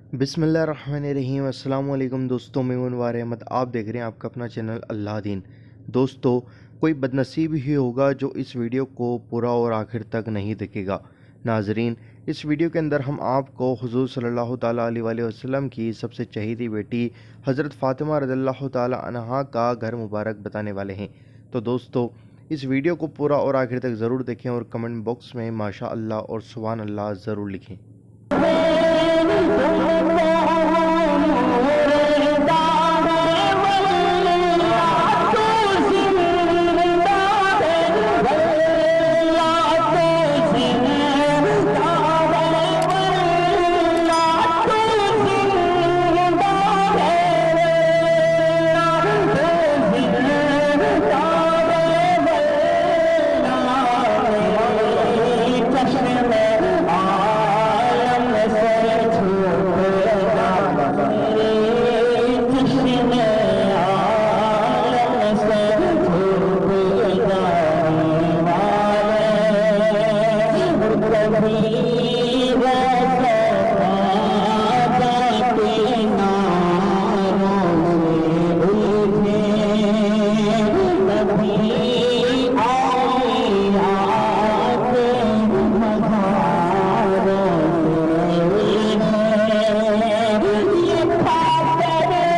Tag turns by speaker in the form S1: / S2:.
S1: बिस्मिल्लाहिर्रहमानिर्रहीम। अस्सलाम वालेकुम दोस्तों, मैं अनवार अहमद। आप देख रहे हैं आपका अपना चैनल अल्लाह दीन। दोस्तों, कोई बदनसीब ही होगा जो इस वीडियो को पूरा और आखिर तक नहीं देखेगा। नाजरीन, इस वीडियो के अंदर हम आपको हुज़ूर सल्लल्लाहु ताला अलैहि वसल्लम की सबसे चहेती बेटी हज़रत फ़ातिमा रज़ियल्लाहु ताला अन्हा का घर मुबारक बताने वाले हैं। तो दोस्तों, इस वीडियो को पूरा और आखिर तक ज़रूर देखें और कमेंट बॉक्स में माशा अल्लाह और सुभान अल्लाह ज़रूर लिखें।